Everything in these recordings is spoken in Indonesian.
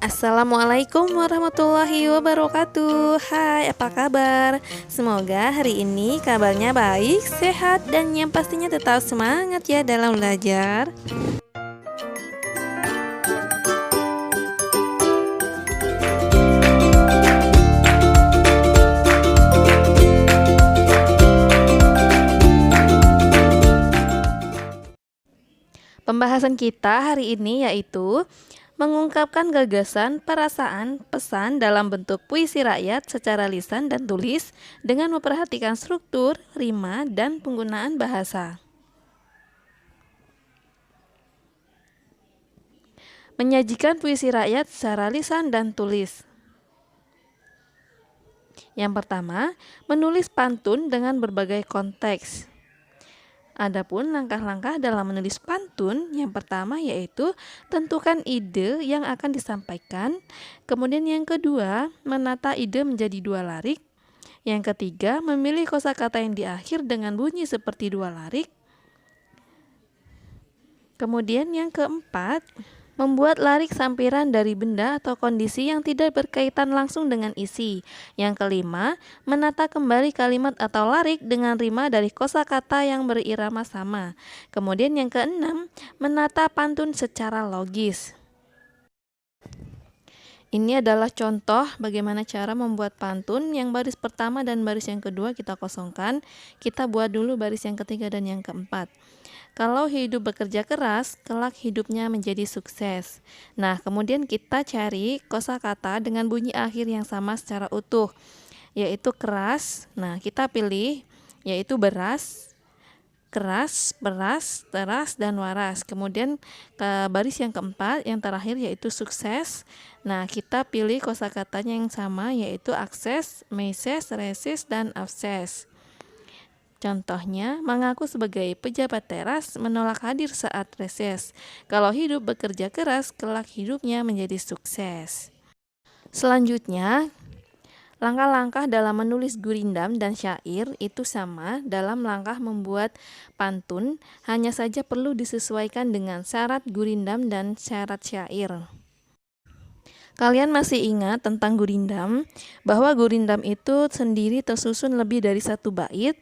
Assalamualaikum warahmatullahi wabarakatuh. Hai, apa kabar? Semoga hari ini kabarnya baik, sehat, dan yang pastinya tetap semangat ya dalam belajar. Pembahasan kita hari ini yaitu mengungkapkan gagasan, perasaan, pesan dalam bentuk puisi rakyat secara lisan dan tulis dengan memperhatikan struktur, rima, dan penggunaan bahasa. Menyajikan puisi rakyat secara lisan dan tulis. Yang pertama, menulis pantun dengan berbagai konteks. Adapun langkah-langkah dalam menulis pantun, yang pertama yaitu tentukan ide yang akan disampaikan. Kemudian yang kedua, menata ide menjadi dua larik. Yang ketiga, memilih kosakata yang di akhir dengan bunyi seperti dua larik. Kemudian yang keempat, membuat larik sampiran dari benda atau kondisi yang tidak berkaitan langsung dengan isi. Yang kelima, menata kembali kalimat atau larik dengan rima dari kosakata yang berirama sama. Kemudian yang keenam, menata pantun secara logis. Ini adalah contoh bagaimana cara membuat pantun. Yang baris pertama dan baris yang kedua kita kosongkan. Kita buat dulu baris yang ketiga dan yang keempat. Kalau hidup bekerja keras, kelak hidupnya menjadi sukses. Nah, kemudian kita cari kosakata dengan bunyi akhir yang sama secara utuh, yaitu keras. Nah, kita pilih yaitu beras, keras, beras, teras, dan waras. Kemudian ke baris yang keempat, yang terakhir yaitu sukses. Nah, kita pilih kosakatanya yang sama yaitu akses, meses, resis, dan abses. Contohnya, mengaku sebagai pejabat teras menolak hadir saat reses. Kalau hidup bekerja keras, kelak hidupnya menjadi sukses. Selanjutnya, langkah-langkah dalam menulis gurindam dan syair itu sama dalam langkah membuat pantun, hanya saja perlu disesuaikan dengan syarat gurindam dan syarat syair. Kalian masih ingat tentang gurindam, bahwa gurindam itu sendiri tersusun lebih dari satu bait.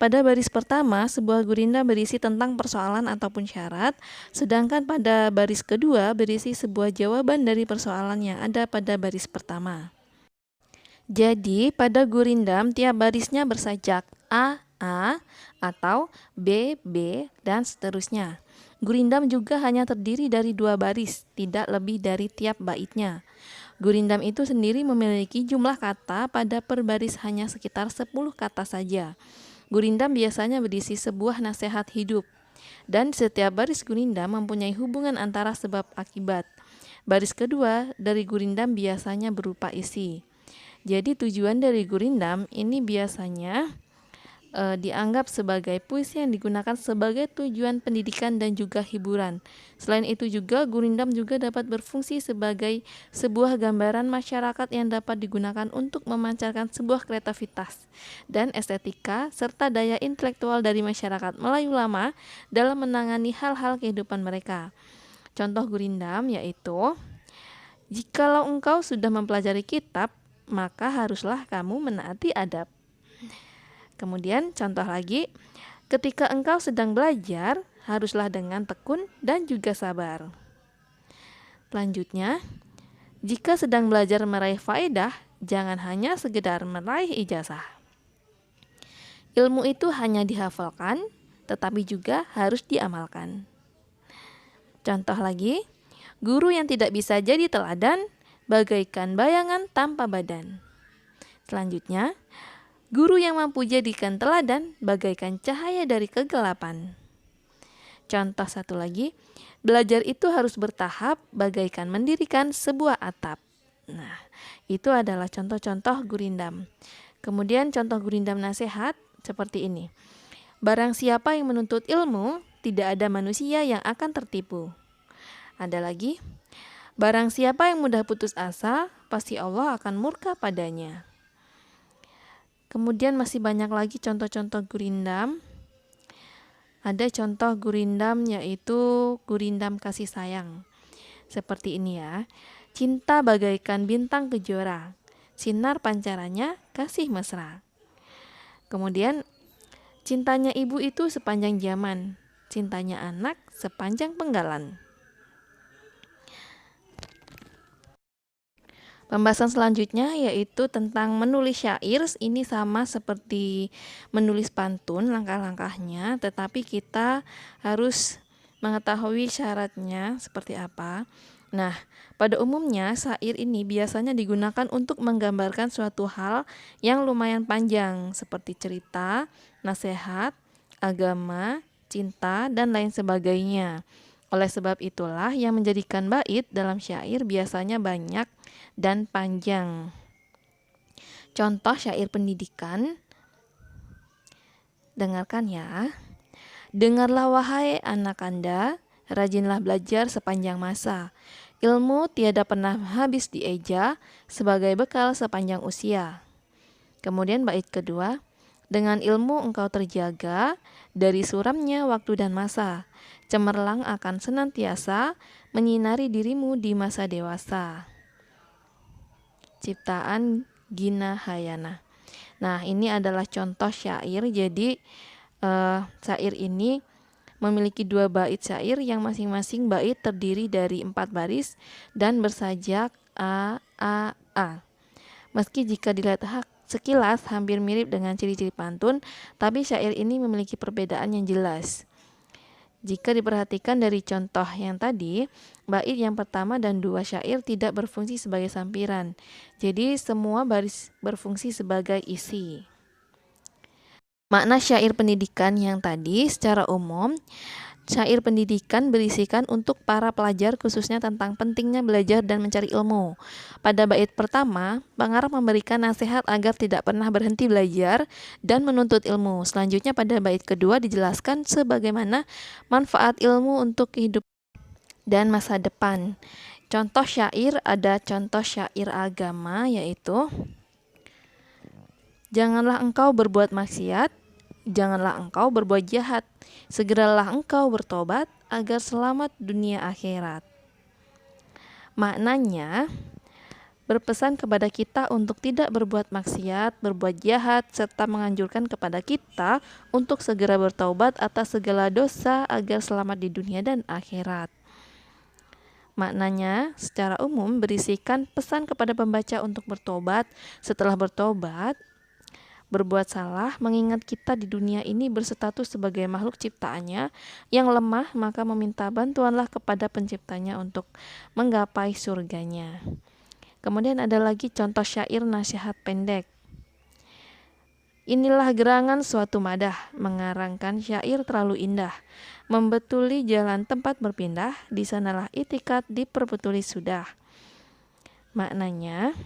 Pada baris pertama, sebuah gurindam berisi tentang persoalan ataupun syarat, sedangkan pada baris kedua berisi sebuah jawaban dari persoalan yang ada pada baris pertama. Jadi, pada gurindam tiap barisnya bersajak A, atau B, dan seterusnya. Gurindam juga hanya terdiri dari dua baris, tidak lebih dari tiap baitnya. Gurindam itu sendiri memiliki jumlah kata pada per baris hanya sekitar 10 kata saja. Gurindam biasanya berisi sebuah nasihat hidup, dan setiap baris gurindam mempunyai hubungan antara sebab akibat. Baris kedua dari gurindam biasanya berupa isi. Jadi tujuan dari gurindam ini biasanya dianggap sebagai puisi yang digunakan sebagai tujuan pendidikan dan juga hiburan. Selain itu juga gurindam juga dapat berfungsi sebagai sebuah gambaran masyarakat yang dapat digunakan untuk memancarkan sebuah kreativitas dan estetika serta daya intelektual dari masyarakat Melayu lama dalam menangani hal-hal kehidupan mereka. Contoh gurindam yaitu, jikalau engkau sudah mempelajari kitab, maka haruslah kamu menaati adab. Kemudian contoh lagi, ketika engkau sedang belajar, haruslah dengan tekun dan juga sabar. Selanjutnya, jika sedang belajar meraih faedah, jangan hanya sekedar meraih ijazah. Ilmu itu hanya dihafalkan, tetapi juga harus diamalkan. Contoh lagi, guru yang tidak bisa jadi teladan, bagaikan bayangan tanpa badan. Selanjutnya, guru yang mampu jadikan teladan bagaikan cahaya dari kegelapan. Contoh satu lagi, belajar itu harus bertahap bagaikan mendirikan sebuah atap. Nah, itu adalah contoh-contoh gurindam. Kemudian contoh gurindam nasihat seperti ini. Barang siapa yang menuntut ilmu, tidak ada manusia yang akan tertipu. Ada lagi, barang siapa yang mudah putus asa, pasti Allah akan murka padanya. Kemudian masih banyak lagi contoh-contoh gurindam. Ada contoh gurindam yaitu gurindam kasih sayang. Seperti ini ya. Cinta bagaikan bintang kejora, sinar pancarannya kasih mesra. Kemudian, cintanya ibu itu sepanjang zaman, cintanya anak sepanjang penggalan. Pembahasan selanjutnya yaitu tentang menulis syair. Ini sama seperti menulis pantun langkah-langkahnya, tetapi kita harus mengetahui syaratnya seperti apa. Nah, pada umumnya syair ini biasanya digunakan untuk menggambarkan suatu hal yang lumayan panjang seperti cerita, nasihat, agama, cinta, dan lain sebagainya. Oleh sebab itulah yang menjadikan bait dalam syair biasanya banyak dan panjang. Contoh syair pendidikan, dengarkan ya. Dengarlah wahai anak Anda, rajinlah belajar sepanjang masa. Ilmu tiada pernah habis dieja, sebagai bekal sepanjang usia. Kemudian bait kedua, dengan ilmu engkau terjaga, dari suramnya waktu dan masa. Cemerlang akan senantiasa, menyinari dirimu di masa dewasa. Ciptaan Gina Hayana. Nah, ini adalah contoh syair. Jadi syair ini memiliki 2 bait syair yang masing-masing bait terdiri dari 4 baris dan bersajak A, A, A. Meski jika dilihat sekilas hampir mirip dengan ciri-ciri pantun, tapi syair ini memiliki perbedaan yang jelas. Jika diperhatikan dari contoh yang tadi, bait yang pertama dan 2 syair tidak berfungsi sebagai sampiran. Jadi semua baris berfungsi sebagai isi. Makna syair pendidikan yang tadi secara umum, syair pendidikan berisikan untuk para pelajar khususnya tentang pentingnya belajar dan mencari ilmu. Pada bait pertama, pengarang memberikan nasihat agar tidak pernah berhenti belajar dan menuntut ilmu. Selanjutnya pada bait kedua dijelaskan sebagaimana manfaat ilmu untuk kehidupan dan masa depan. Contoh syair, ada contoh syair agama yaitu, janganlah engkau berbuat maksiat, janganlah engkau berbuat jahat, segeralah engkau bertobat agar selamat dunia akhirat. Maknanya, berpesan kepada kita untuk tidak berbuat maksiat, berbuat jahat, serta menganjurkan kepada kita untuk segera bertaubat atas segala dosa agar selamat di dunia dan akhirat. Maknanya, secara umum berisikan pesan kepada pembaca untuk bertobat. Setelah bertobat, berbuat salah, mengingat kita di dunia ini berstatus sebagai makhluk ciptaannya yang lemah, maka meminta bantuanlah kepada penciptanya untuk menggapai surganya. Kemudian ada lagi contoh syair nasihat pendek. Inilah gerangan suatu madah, mengarangkan syair terlalu indah, membetuli jalan tempat berpindah, di sanalah itikat diperbetuli sudah. Maknanya,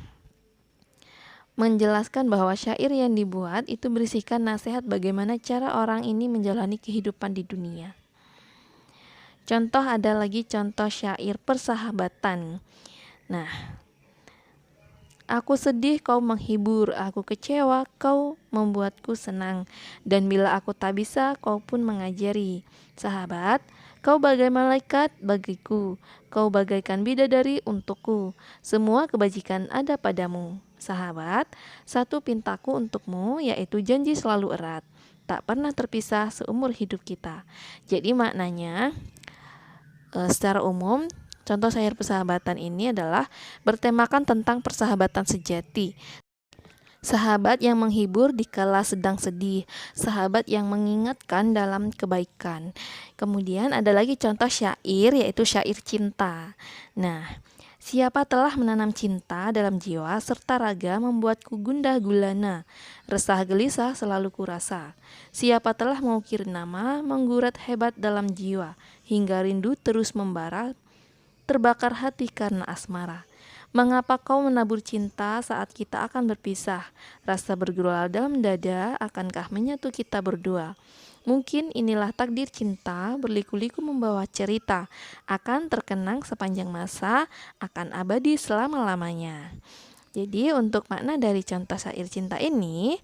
menjelaskan bahwa syair yang dibuat itu berisikan nasihat bagaimana cara orang ini menjalani kehidupan di dunia. Contoh ada lagi contoh syair persahabatan. Nah, aku sedih kau menghibur, aku kecewa kau membuatku senang, dan bila aku tak bisa kau pun mengajari. Sahabat, kau bagai malaikat bagiku, kau bagaikan bidadari untukku, semua kebajikan ada padamu. Sahabat, satu pintaku untukmu yaitu janji selalu erat, tak pernah terpisah seumur hidup kita. Jadi maknanya secara umum contoh syair persahabatan ini adalah bertemakan tentang persahabatan sejati. Sahabat yang menghibur dikala sedang sedih, sahabat yang mengingatkan dalam kebaikan. Kemudian ada lagi contoh syair yaitu syair cinta. Nah, siapa telah menanam cinta dalam jiwa serta raga membuatku gundah gulana, resah gelisah selalu kurasa. Siapa telah mengukir nama menggurat hebat dalam jiwa, hingga rindu terus membara, terbakar hati karena asmara. Mengapa kau menabur cinta saat kita akan berpisah? Rasa bergelora dalam dada, akankah menyatu kita berdua? Mungkin inilah takdir cinta, berliku-liku membawa cerita, akan terkenang sepanjang masa, akan abadi selama-lamanya. Jadi untuk makna dari contoh syair cinta ini,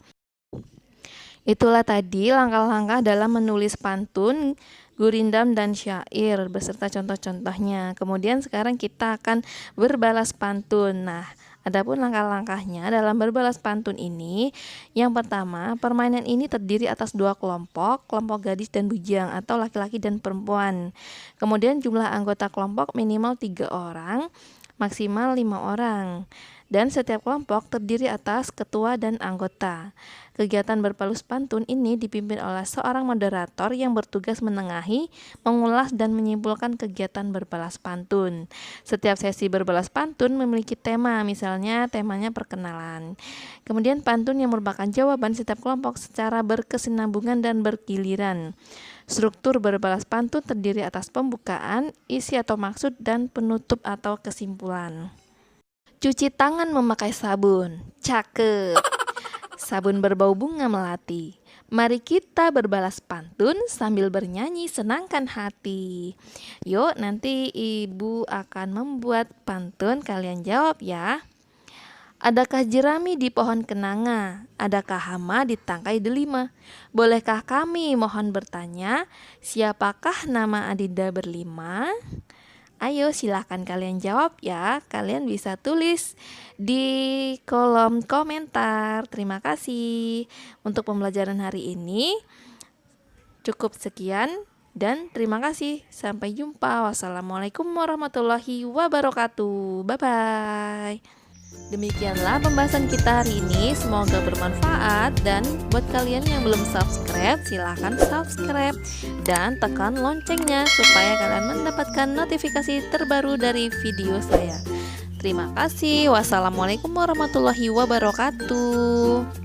itulah tadi langkah-langkah dalam menulis pantun gurindam, dan syair beserta contoh-contohnya. Kemudian sekarang kita akan berbalas pantun. Nah, adapun langkah-langkahnya dalam berbalas pantun ini, yang pertama, permainan ini terdiri atas dua kelompok, kelompok gadis dan bujang atau laki-laki dan perempuan. Kemudian jumlah anggota kelompok minimal 3 orang, maksimal 5 orang. Dan setiap kelompok terdiri atas ketua dan anggota. Kegiatan berbalas pantun ini dipimpin oleh seorang moderator yang bertugas menengahi, mengulas, dan menyimpulkan kegiatan berbalas pantun. Setiap sesi berbalas pantun memiliki tema, misalnya temanya perkenalan. Kemudian pantun yang merupakan jawaban setiap kelompok secara berkesinambungan dan bergiliran. Struktur berbalas pantun terdiri atas pembukaan, isi atau maksud, dan penutup atau kesimpulan. Cuci tangan memakai sabun. Cakep. Sabun berbau bunga melati. Mari kita berbalas pantun sambil bernyanyi senangkan hati. Yuk, nanti ibu akan membuat pantun, kalian jawab ya. Adakah jerami di pohon kenanga? Adakah hama di tangkai delima? Bolehkah kami mohon bertanya, siapakah nama Adinda berlima? Ayo silahkan kalian jawab ya. Kalian bisa tulis di kolom komentar. Terima kasih. Untuk pembelajaran hari ini cukup sekian dan terima kasih. Sampai jumpa. Wassalamualaikum warahmatullahi wabarakatuh. Bye-bye. Demikianlah pembahasan kita hari ini, semoga bermanfaat. Dan buat kalian yang belum subscribe, silahkan subscribe dan tekan loncengnya supaya kalian mendapatkan notifikasi terbaru dari video saya. Terima kasih. Wassalamualaikum warahmatullahi wabarakatuh.